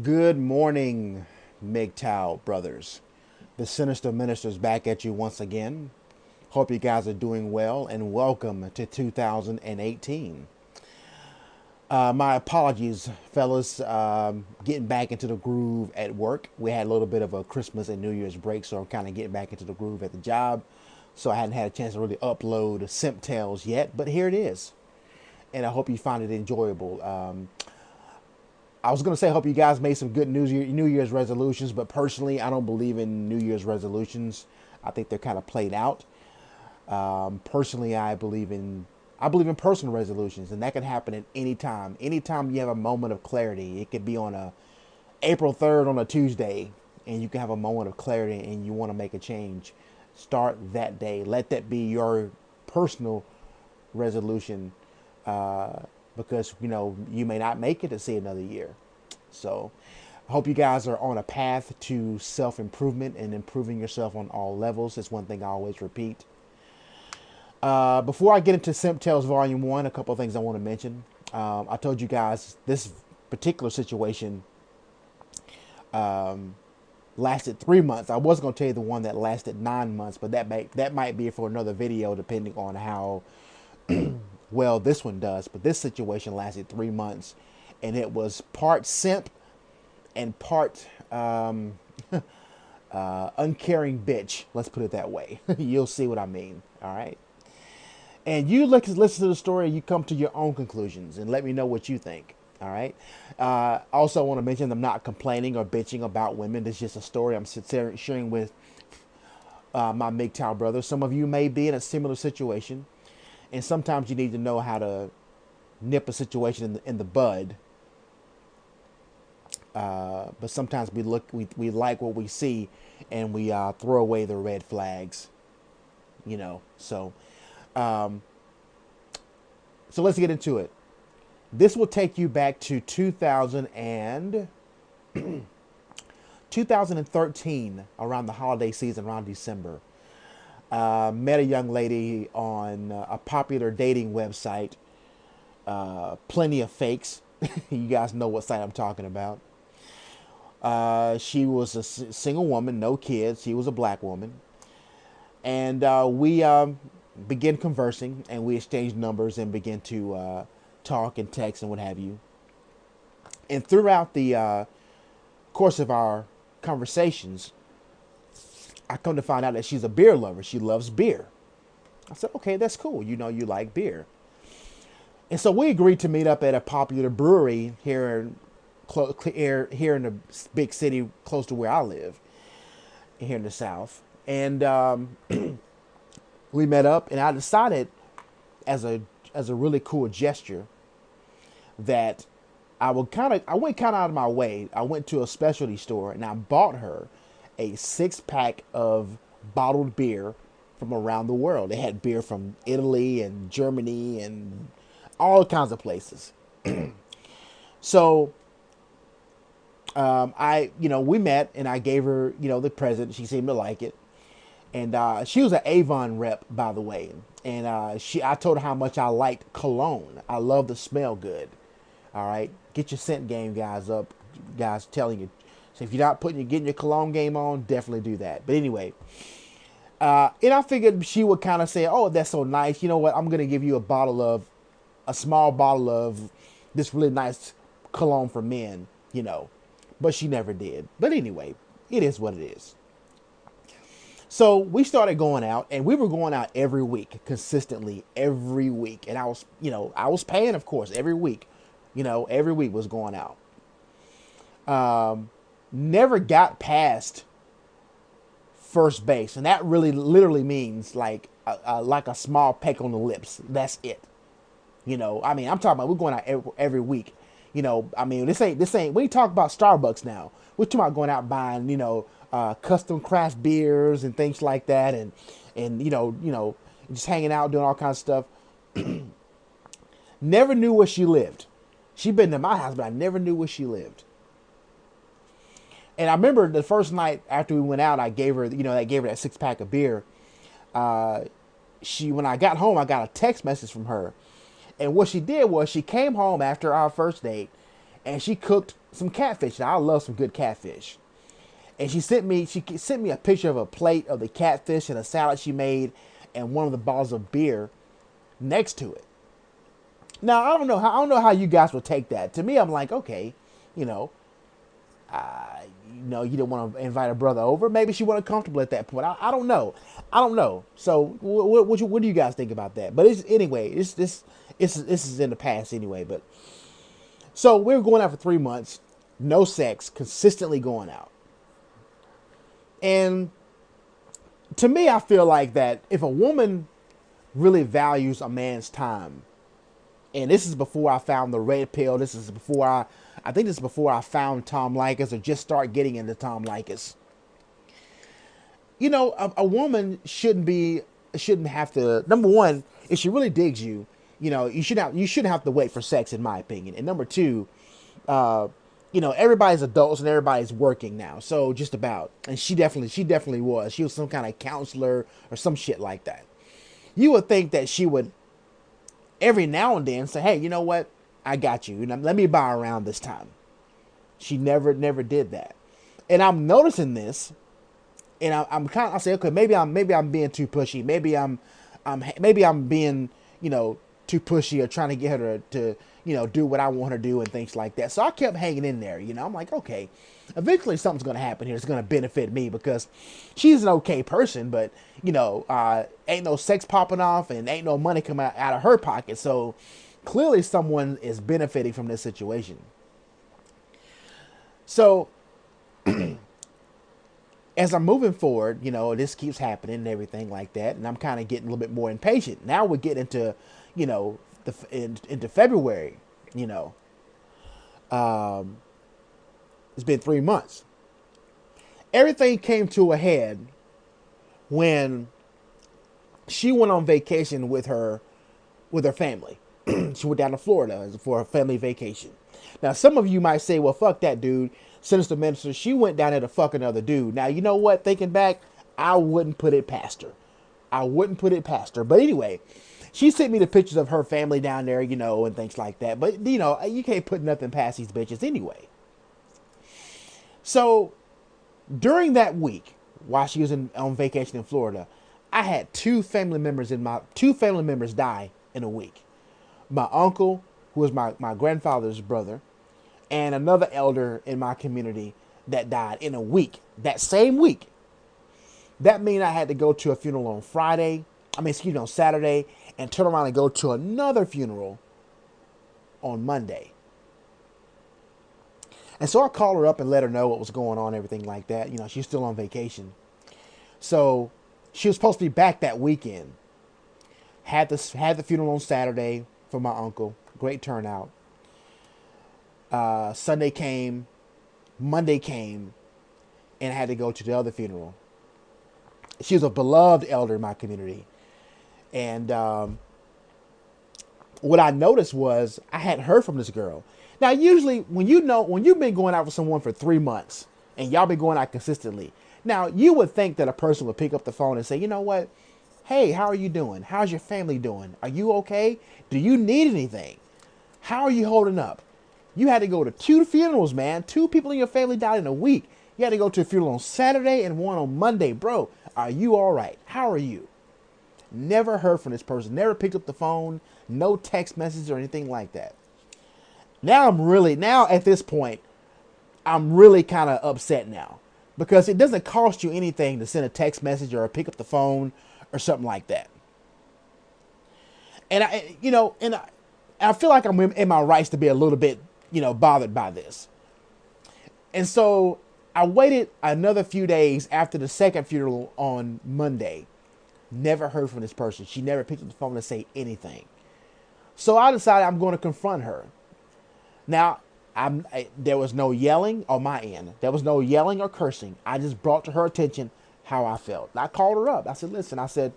Good morning, Mgtow brothers. The Sinister Minister's back at you once again. Hope you guys are doing well and welcome to 2018. My apologies, fellas. Getting back into the groove at work. We had a little bit of a Christmas and New Year's break, so I'm kind of getting back into the groove at the job. So I hadn't had a chance to really upload Simp Tales yet, but here it is. And I hope you find it enjoyable. I was going to say, I hope you guys made some good New Year's resolutions, but personally, I don't believe in New Year's resolutions. I think they're kind of played out. Personally, I believe in personal resolutions, and that can happen at any time. Anytime you have a moment of clarity, it could be on a April 3rd on a Tuesday, and you can have a moment of clarity and you want to make a change. Start that day. Let that be your personal resolution. Because you may not make it to see another year. So I hope you guys are on a path to self-improvement and improving yourself on all levels. It's one thing I always repeat. Before I get into Simp Tales Volume 1, a couple of things I want to mention. I told you guys this particular situation lasted 3 months. I was going to tell you the one that lasted 9 months, but that might be for another video depending on how well this one does. But this situation lasted 3 months, and it was part simp and part uncaring bitch. Let's put it that way. You'll see what I mean. All right. And you listen to the story, you come to your own conclusions, and let me know what you think. All right. Also, I want to mention I'm not complaining or bitching about women. It's just a story I'm sharing with my Mgtow brothers. Some of you may be in a similar situation. And sometimes you need to know how to nip a situation in the bud. But sometimes we like what we see, and we throw away the red flags. So let's get into it. This will take you back to 2013, around the holiday season, around December. Met a young lady on a popular dating website, Plenty of Fakes. You guys know what site I'm talking about. She was a single woman, no kids. She was a black woman. And we began conversing, and we exchanged numbers and began to talk and text and what have you. And throughout the course of our conversations, I come to find out that she's a beer lover. She loves beer. I said, okay, that's cool. You like beer. And so we agreed to meet up at a popular brewery here in the big city close to where I live, here in the South. And we met up, and I decided as a really cool gesture that I went kind of out of my way. I went to a specialty store and I bought her a 6-pack of bottled beer from around the world. They had beer from Italy and Germany and all kinds of places. So we met, and I gave her, the present. She seemed to like it. And she was an Avon rep, by the way. And I told her how much I liked cologne. I love the smell good. All right. Get your scent game guys up. Guys telling you. So if you're not getting your cologne game on, definitely do that. But anyway, and I figured she would kind of say, oh, that's so nice. You know what? I'm going to give you a small bottle of this really nice cologne for men, But she never did. But anyway, it is what it is. So we started going out, and we were going out every week, consistently every week. And I was paying, of course, every week. Every week was going out. Never got past first base, and that really literally means like a small peck on the lips. That's it. I'm talking about we're going out every week. This ain't. We talk about Starbucks now. We're talking about going out buying, custom craft beers and things like that, and just hanging out, doing all kinds of stuff. Never knew where she lived. She'd been to my house, but I never knew where she lived. And I remember the first night after we went out, I gave her that 6-pack of beer. When I got home, I got a text message from her. And what she did was she came home after our first date, and she cooked some catfish. Now I love some good catfish. And she sent me a picture of a plate of the catfish and a salad she made and one of the bottles of beer next to it. Now I don't know how you guys would take that. To me, I'm like, okay, you know, you didn't want to invite a brother over. Maybe she wasn't comfortable at that point. I don't know. I don't know. So what do you guys think about that? But this is in the past anyway. But so we were going out for 3 months, no sex, consistently going out. And to me, I feel like that if a woman really values a man's time, and this is before I found the red pill, this is before I think this is before I found Tom Likas or just start getting into Tom Likas. You know, a woman shouldn't have to, number one, if she really digs you, you know, you shouldn't have to wait for sex, in my opinion. And number two, you know, everybody's adults and everybody's working now. So just about. And she definitely was. She was some kind of counselor or some shit like that. You would think that she would every now and then say, hey, you know what? I got you. Let me buy around this time. She never did that. And I'm noticing this. And I say, okay, maybe I'm being too pushy. Maybe I'm being, you know, too pushy or trying to get her to you know, do what I want her to do and things like that. So I kept hanging in there, you know. I'm like, okay, eventually something's going to happen here. It's going to benefit me because she's an okay person, but, you know, ain't no sex popping off and ain't no money coming out of her pocket. So clearly someone is benefiting from this situation. So as I'm moving forward, you know, this keeps happening and everything like that. And I'm kind of getting a little bit more impatient. Now we're getting into, you know, into February, you know. It's been 3 months. Everything came to a head when she went on vacation with her family. She went down to Florida for a family vacation. Now, some of you might say, well, fuck that dude. Sinister Minister, she went down there to fuck another dude. Now, you know what? Thinking back, I wouldn't put it past her. But anyway, she sent me the pictures of her family down there, you know, and things like that. But, you know, you can't put nothing past these bitches anyway. So, during that week, while she was on vacation in Florida, I had two family members die in a week. My uncle, who was my grandfather's brother, and another elder in my community that died in a week. That same week. That means I had to go to a funeral on Saturday, and turn around and go to another funeral on Monday. And so I called her up and let her know what was going on, everything like that. You know, she's still on vacation. So she was supposed to be back that weekend. Had the funeral on Saturday for my uncle. Great turnout. Sunday came, Monday came, and I had to go to the other funeral. She was a beloved elder in my community. And what I noticed was I hadn't heard from this girl. Now, usually when you've been going out with someone for 3 months and y'all been going out consistently, now you would think that a person would pick up the phone and say, you know what? Hey, how are you doing? How's your family doing? Are you okay? Do you need anything? How are you holding up? You had to go to 2 funerals, man. 2 people in your family died in a week. You had to go to a funeral on Saturday and one on Monday. Bro, are you all right? How are you? Never heard from this person. Never picked up the phone. No text message or anything like that. Now at this point, I'm really kind of upset now. Because it doesn't cost you anything to send a text message or pick up the phone or something like that. And I feel like I'm in my rights to be a little bit, you know, bothered by this. And so I waited another few days after the second funeral on Monday. Never heard from this person. She never picked up the phone to say anything. So I decided I'm going to confront her. Now, there was no yelling on my end. There was no yelling or cursing. I just brought to her attention how I felt. And I called her up. I said, listen,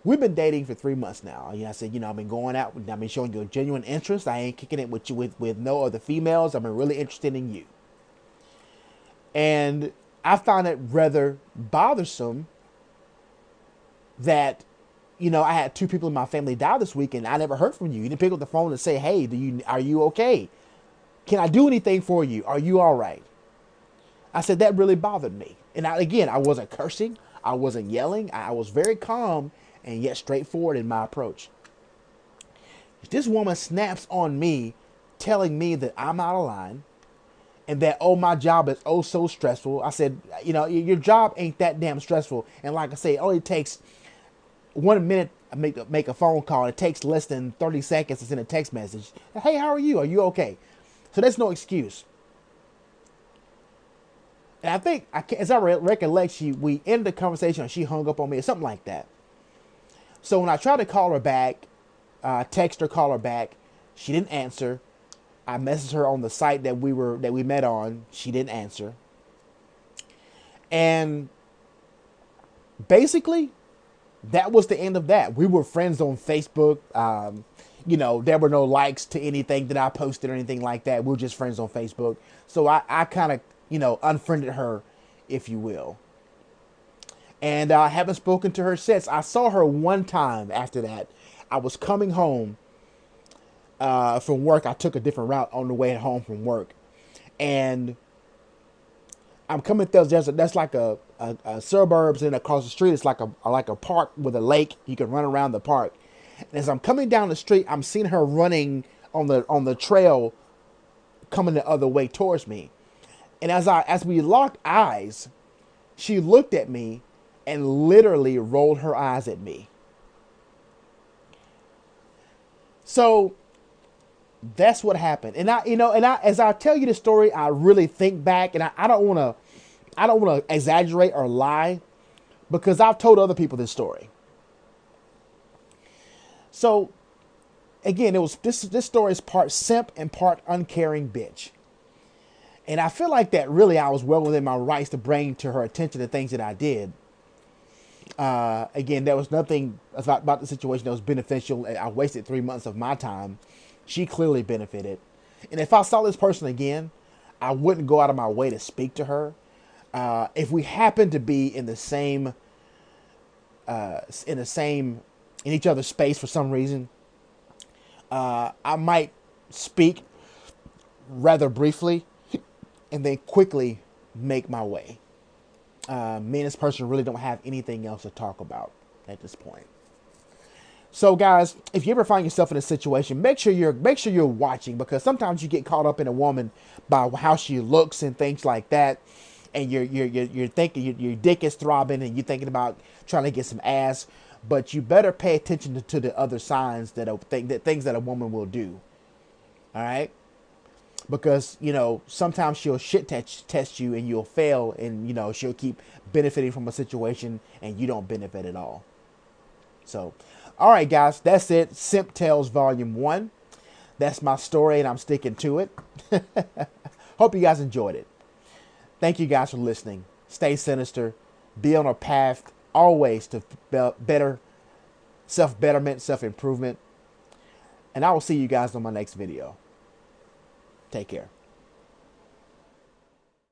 we've been dating for 3 months now. I said, you know, I've been going out. I've been showing you a genuine interest. I ain't kicking it with you with no other females. I've been really interested in you. And I found it rather bothersome that, you know, I had 2 people in my family die this week and I never heard from you. You didn't pick up the phone and say, hey, are you okay? Can I do anything for you? Are you all right? I said, that really bothered me. And again, I wasn't cursing. I wasn't yelling. I was very calm and yet straightforward in my approach. This woman snaps on me, telling me that I'm out of line and that, oh, my job is oh so stressful. I said, you know, your job ain't that damn stressful. And like I say, it only takes 1 minute to make a phone call. It takes less than 30 seconds to send a text message. Hey, how are you? Are you okay? So that's no excuse. And I think, as I recollect, we ended the conversation and she hung up on me or something like that. So when I tried to call her back, text her, call her back, she didn't answer. I messaged her on the site that we met on. She didn't answer. And basically, that was the end of that. We were friends on Facebook. You know, there were no likes to anything that I posted or anything like that. We were just friends on Facebook. So I kind of, you know, unfriended her, if you will. And I haven't spoken to her since. I saw her one time after that. I was coming home from work. I took a different route on the way home from work. And I'm coming through, that's like a suburbs, and across the street it's like a park with a lake. You can run around the park. And as I'm coming down the street, I'm seeing her running on the trail, coming the other way towards me. And as we locked eyes, she looked at me and literally rolled her eyes at me. So that's what happened. And as I tell you the story, I really think back, and I don't want to exaggerate or lie, because I've told other people this story. So again, this story is part simp and part uncaring bitch. And I feel like that really I was well within my rights to bring to her attention the things that I did. Again, there was nothing about the situation that was beneficial. I wasted 3 months of my time. She clearly benefited. And if I saw this person again, I wouldn't go out of my way to speak to her. If we happen to be in each other's space for some reason, I might speak rather briefly and then quickly make my way. Me and this person really don't have anything else to talk about at this point. So guys, if you ever find yourself in a situation, make sure you're watching, because sometimes you get caught up in a woman by how she looks and things like that, and you're thinking your dick is throbbing and you're thinking about trying to get some ass, but you better pay attention to the other signs things that a woman will do. All right. Because, you know, sometimes she'll shit test you and you'll fail, and, you know, she'll keep benefiting from a situation and you don't benefit at all. So, all right, guys, that's it. Simp Tales Volume 1. That's my story, and I'm sticking to it. Hope you guys enjoyed it. Thank you guys for listening. Stay sinister. Be on a path always to better self-betterment, self-improvement. And I will see you guys on my next video. Take care.